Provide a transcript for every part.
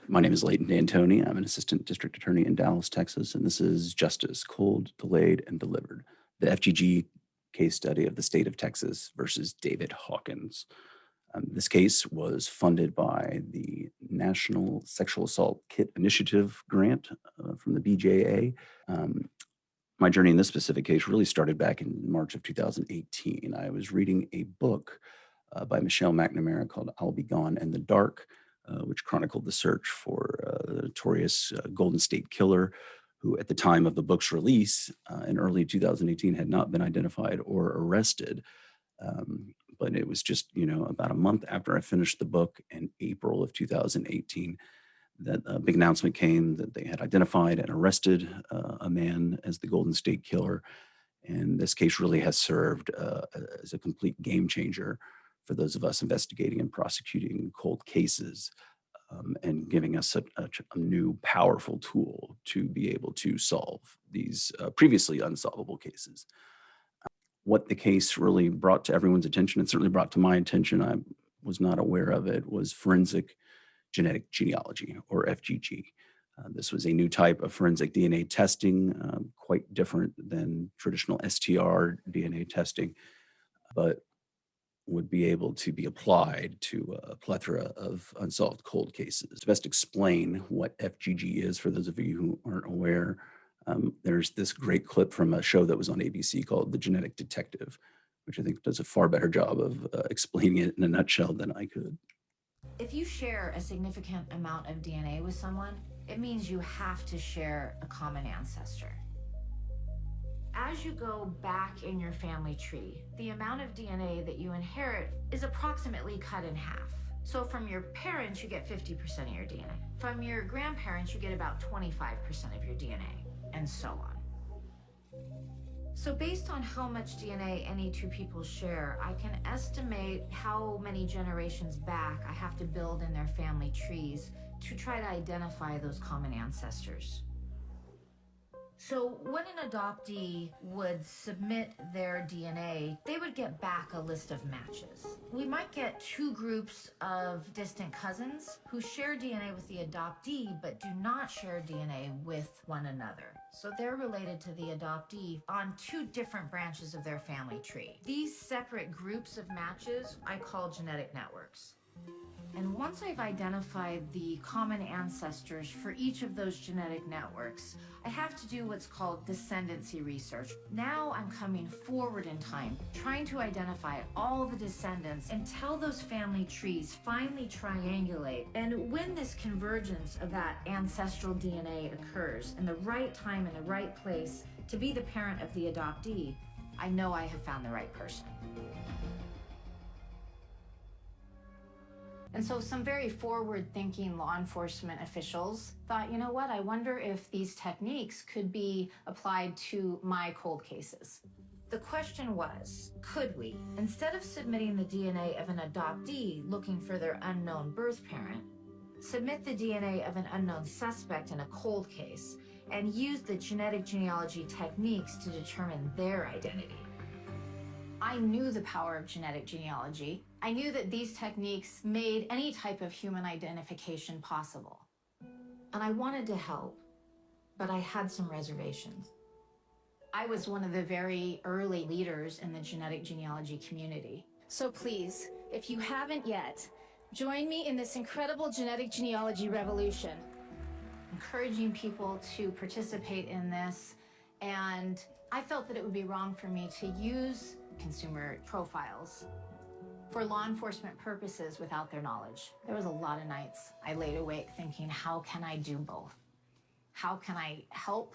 My name is Leighton D'Antoni. I'm an assistant district attorney in Dallas, Texas, and this is Justice, Cold, Delayed, and Delivered, the FGG case study of the state of Texas versus David Hawkins. This case was funded by the National Sexual Assault Kit Initiative grant from the BJA. My journey in this specific case really started back in March of 2018. I was reading a book by Michelle McNamara called I'll Be Gone in the Dark, which chronicled the search for the notorious Golden State Killer, who at the time of the book's release in early 2018 had not been identified or arrested. But it was just, about a month after I finished the book in April of 2018 that a big announcement came that they had identified and arrested a man as the Golden State Killer. And this case really has served as a complete game changer for those of us investigating and prosecuting cold cases, and giving us a new powerful tool to be able to solve these previously unsolvable cases. What the case really brought to everyone's attention, and certainly brought to my attention, I was not aware of it, was Forensic Genetic Genealogy, or FGG. This was a new type of forensic DNA testing, quite different than traditional STR DNA testing, but would be able to be applied to a plethora of unsolved cold cases. To best explain what FGG is for those of you who aren't aware, there's this great clip from a show that was on ABC called The Genetic Detective, which I think does a far better job of explaining it in a nutshell than I could. If you share a significant amount of DNA with someone, it means you have to share a common ancestor. As you go back in your family tree, the amount of DNA that you inherit is approximately cut in half. So from your parents, you get 50% of your DNA. From your grandparents, you get about 25% of your DNA, and so on. So based on how much DNA any two people share, I can estimate how many generations back I have to build in their family trees to try to identify those common ancestors. So when an adoptee would submit their DNA, they would get back a list of matches. We might get two groups of distant cousins who share DNA with the adoptee but do not share DNA with one another. So they're related to the adoptee on two different branches of their family tree. These separate groups of matches I call genetic networks. And once I've identified the common ancestors for each of those genetic networks, I have to do what's called descendancy research. Now I'm coming forward in time, trying to identify all the descendants until those family trees finally triangulate. And when this convergence of that ancestral DNA occurs in the right time and the right place to be the parent of the adoptee, I know I have found the right person. And so some very forward-thinking law enforcement officials thought, you know what, I wonder if these techniques could be applied to my cold cases. The question was, could we, instead of submitting the DNA of an adoptee looking for their unknown birth parent, submit the DNA of an unknown suspect in a cold case and use the genetic genealogy techniques to determine their identity? I knew the power of genetic genealogy. I knew that these techniques made any type of human identification possible. And I wanted to help, but I had some reservations. I was one of the very early leaders in the genetic genealogy community. So please, if you haven't yet, join me in this incredible genetic genealogy revolution. Encouraging people to participate in this, and I felt that it would be wrong for me to use consumer profiles for law enforcement purposes without their knowledge. There was a lot of nights I laid awake thinking, how can I do both? How can I help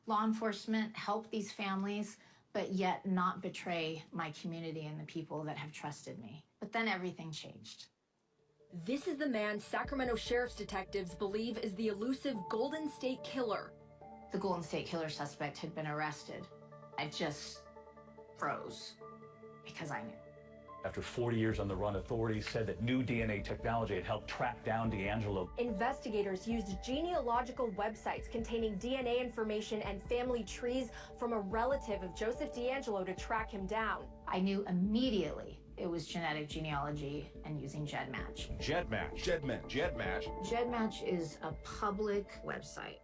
law enforcement, help these families, but yet not betray my community and the people that have trusted me? But then everything changed. This is the man Sacramento Sheriff's detectives believe is the elusive Golden State Killer. The Golden State Killer suspect had been arrested. I just froze because I knew. After 40 years on the run, authorities said that new DNA technology had helped track down D'Angelo. Investigators used genealogical websites containing DNA information and family trees from a relative of Joseph D'Angelo to track him down. I knew immediately It was genetic genealogy and using GEDmatch. GEDmatch. GEDmatch is a public website.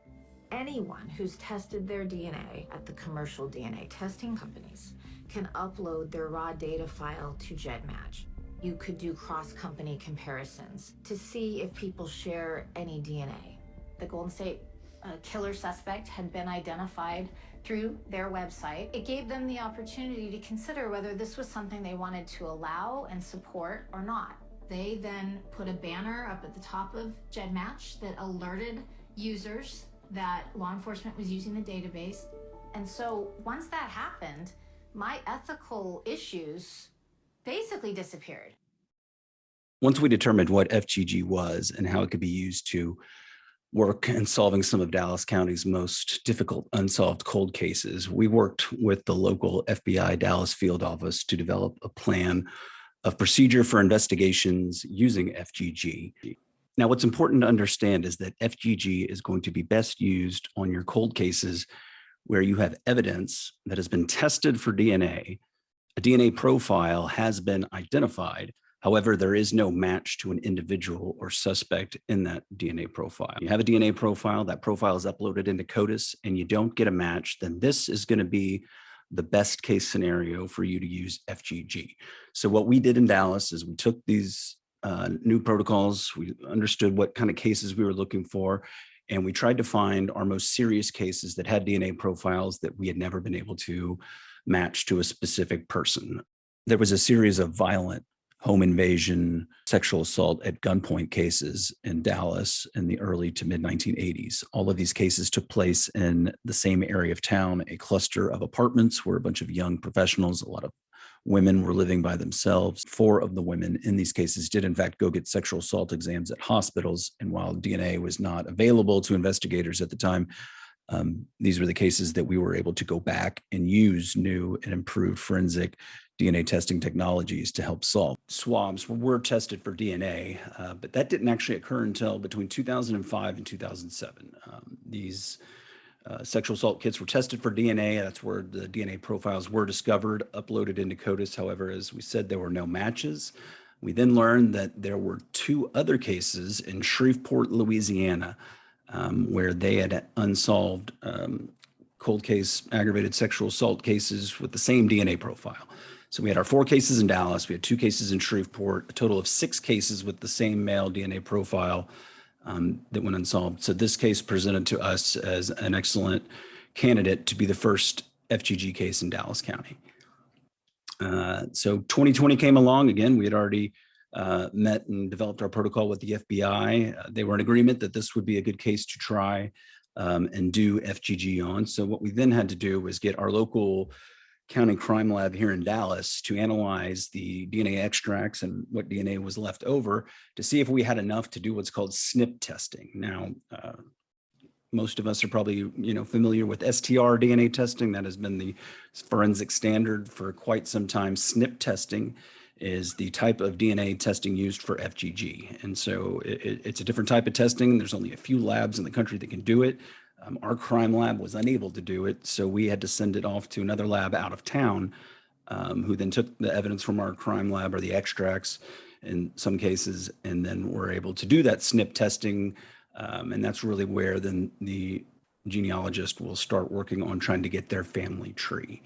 Anyone who's tested their DNA at the commercial DNA testing companies can upload their raw data file to GEDmatch. You could do cross-company comparisons to see if people share any DNA. The Golden State killer suspect had been identified through their website. It gave them the opportunity to consider whether this was something they wanted to allow and support or not. They then put a banner up at the top of GEDmatch that alerted users that law enforcement was using the database. And so once that happened, my ethical issues basically disappeared. Once we determined what FGG was and how it could be used to work in solving some of Dallas County's most difficult unsolved cold cases, we worked with the local FBI Dallas field office to develop a plan of procedure for investigations using FGG. Now, what's important to understand is that FGG is going to be best used on your cold cases where you have evidence that has been tested for DNA, a DNA profile has been identified. However, there is no match to an individual or suspect in that DNA profile. You have a DNA profile, that profile is uploaded into CODIS, and you don't get a match, then this is going to be the best case scenario for you to use FGG. So what we did in Dallas is we took these new protocols, we understood what kind of cases we were looking for, and we tried to find our most serious cases that had DNA profiles that we had never been able to match to a specific person. There was a series of violent home invasion, sexual assault at gunpoint cases in Dallas in the early to mid 1980s. All of these cases took place in the same area of town, a cluster of apartments where a bunch of young professionals, a lot of women were living by themselves. 4 of the women in these cases did in fact go get sexual assault exams at hospitals. And while DNA was not available to investigators at the time, these were the cases that we were able to go back and use new and improved forensic DNA testing technologies to help solve. Swabs were tested for DNA, but that didn't actually occur until between 2005 and 2007. These sexual assault kits were tested for DNA. That's where the DNA profiles were discovered, uploaded into CODIS. However, as we said, there were no matches. We then learned that there were 2 other cases in Shreveport, Louisiana, where they had unsolved cold case aggravated sexual assault cases with the same DNA profile. So we had our 4 cases in Dallas, we had 2 cases in Shreveport, a total of 6 cases with the same male DNA profile that went unsolved. So this case presented to us as an excellent candidate to be the first FGG case in Dallas County. So 2020 came along. Again, we had already met and developed our protocol with the FBI. They were in agreement that this would be a good case to try and do FGG on. So what we then had to do was get our local county crime lab here in Dallas to analyze the DNA extracts and what DNA was left over to see if we had enough to do what's called SNP testing. Now, most of us are probably familiar with STR DNA testing. That has been the forensic standard for quite some time. SNP testing is the type of DNA testing used for FGG. And so it's a different type of testing. There's only a few labs in the country that can do it. Our crime lab was unable to do it, so we had to send it off to another lab out of town, who then took the evidence from our crime lab or the extracts in some cases, and then were able to do that SNP testing. And that's really where then the genealogist will start working on trying to get their family tree.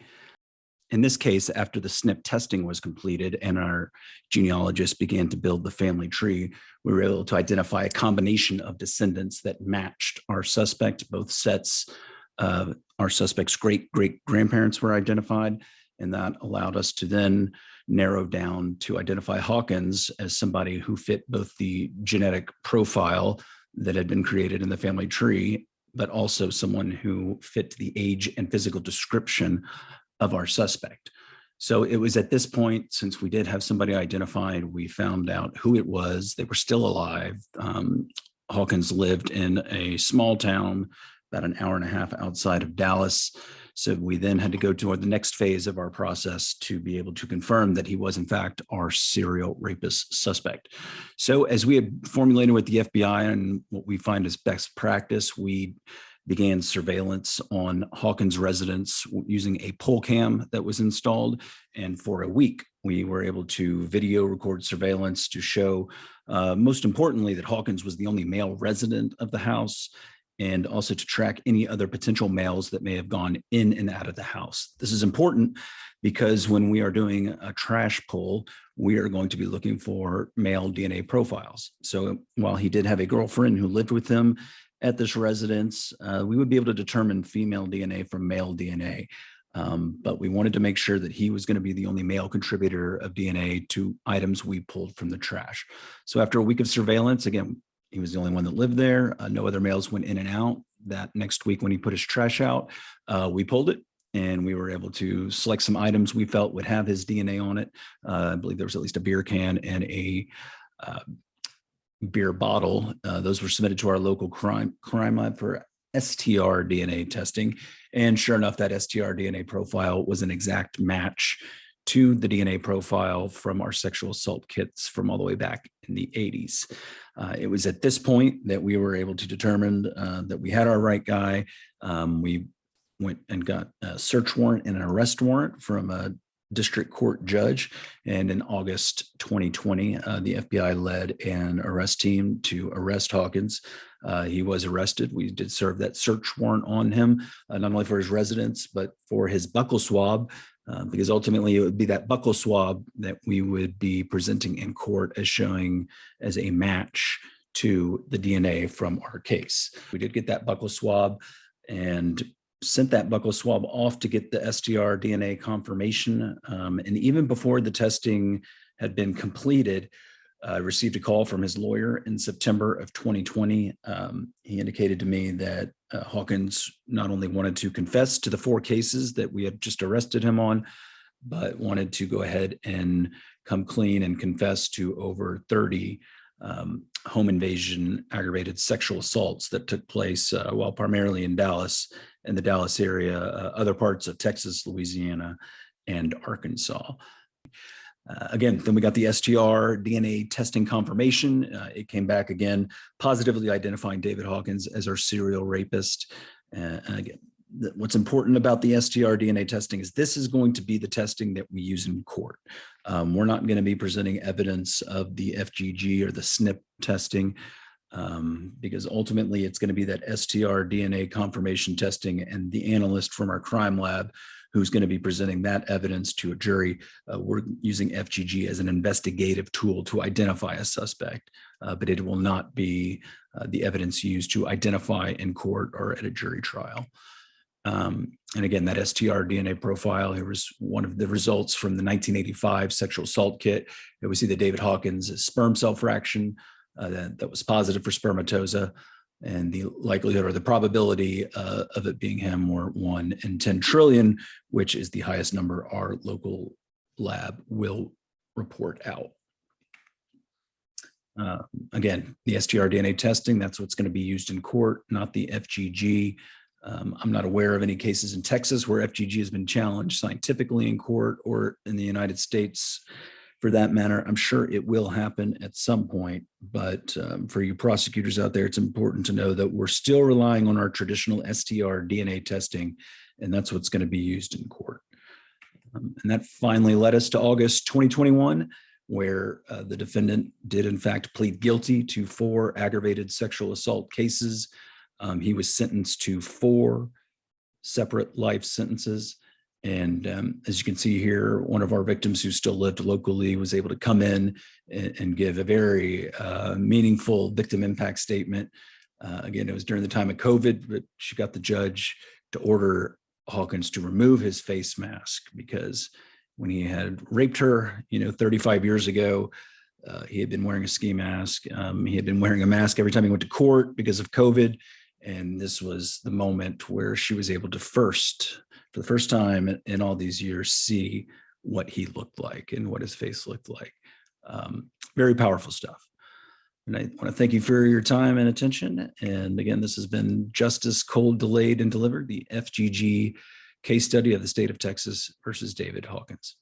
In this case, after the SNP testing was completed and our genealogist began to build the family tree, we were able to identify a combination of descendants that matched our suspect. Both sets of our suspect's great-great-grandparents were identified, and that allowed us to then narrow down to identify Hawkins as somebody who fit both the genetic profile that had been created in the family tree, but also someone who fit the age and physical description of our suspect. So it was at this point, since we did have somebody identified, we found out who it was. They were still alive. Hawkins lived in a small town about an hour and a half outside of Dallas. So we then had to go toward the next phase of our process to be able to confirm that he was in fact our serial rapist suspect. So as we had formulated with the FBI and what we find as best practice, we began surveillance on Hawkins' residence using a pole cam that was installed. And for a week, We were able to video record surveillance to show, most importantly, that Hawkins was the only male resident of the house, and also to track any other potential males that may have gone in and out of the house. This is important because when we are doing a trash pull, we are going to be looking for male DNA profiles. So while he did have a girlfriend who lived with him at this residence, we would be able to determine female DNA from male DNA. But we wanted to make sure that he was going to be the only male contributor of DNA to items we pulled from the trash. So after a week of surveillance, again, he was the only one that lived there. No other males went in and out. That next week when he put his trash out, we pulled it and we were able to select some items we felt would have his DNA on it. I believe there was at least a beer can and a beer bottle. Those were submitted to our local crime lab for STR DNA testing. And sure enough, that STR DNA profile was an exact match to the DNA profile from our sexual assault kits from all the way back in the 80s. It was at this point that we were able to determine that we had our right guy. We went and got a search warrant and an arrest warrant from a district court judge. And in August 2020, the FBI led an arrest team to arrest Hawkins. He was arrested. We did serve that search warrant on him, not only for his residence, but for his buccal swab, because ultimately it would be that buccal swab that we would be presenting in court as showing as a match to the DNA from our case. We did get that buccal swab and sent that buccal swab off to get the STR DNA confirmation. And even before the testing had been completed, I received a call from his lawyer in September of 2020. He indicated to me that Hawkins not only wanted to confess to the 4 cases that we had just arrested him on, but wanted to go ahead and come clean and confess to over 30 home invasion aggravated sexual assaults that took place while primarily in Dallas, in the Dallas area, other parts of Texas, Louisiana, and Arkansas. Again, then we got the STR DNA testing confirmation. It came back again, positively identifying David Hawkins as our serial rapist. And again, what's important about the STR DNA testing is this is going to be the testing that we use in court. We're not going to be presenting evidence of the FGG or the SNP testing because ultimately it's going to be that STR DNA confirmation testing and the analyst from our crime lab who's going to be presenting that evidence to a jury. We're using FGG as an investigative tool to identify a suspect, but it will not be the evidence used to identify in court or at a jury trial. And again, that STR DNA profile, here was one of the results from the 1985 sexual assault kit. Here we see that David Hawkins' sperm cell fraction that was positive for spermatoza, and the likelihood or the probability of it being him were 1 in 10 trillion, which is the highest number our local lab will report out. Again, the STR DNA testing, that's what's going to be used in court, not the FGG. I'm not aware of any cases in Texas where FGG has been challenged scientifically in court or in the United States for that matter. I'm sure it will happen at some point, but for you prosecutors out there, it's important to know that we're still relying on our traditional STR DNA testing, and that's what's going to be used in court. And that finally led us to August 2021, where the defendant did in fact plead guilty to 4 aggravated sexual assault cases. He was sentenced to 4 separate life sentences. And as you can see here, one of our victims who still lived locally was able to come in and give a very meaningful victim impact statement. Again, it was during the time of COVID, but she got the judge to order Hawkins to remove his face mask because when he had raped her, 35 years ago, he had been wearing a ski mask. He had been wearing a mask every time he went to court because of COVID. And this was the moment where she was able to for the first time in all these years, see what he looked like and what his face looked like. Very powerful stuff. And I want to thank you for your time and attention. And again, this has been Justice Cold, Delayed, and Delivered, the FGG case study of the state of Texas versus David Hawkins.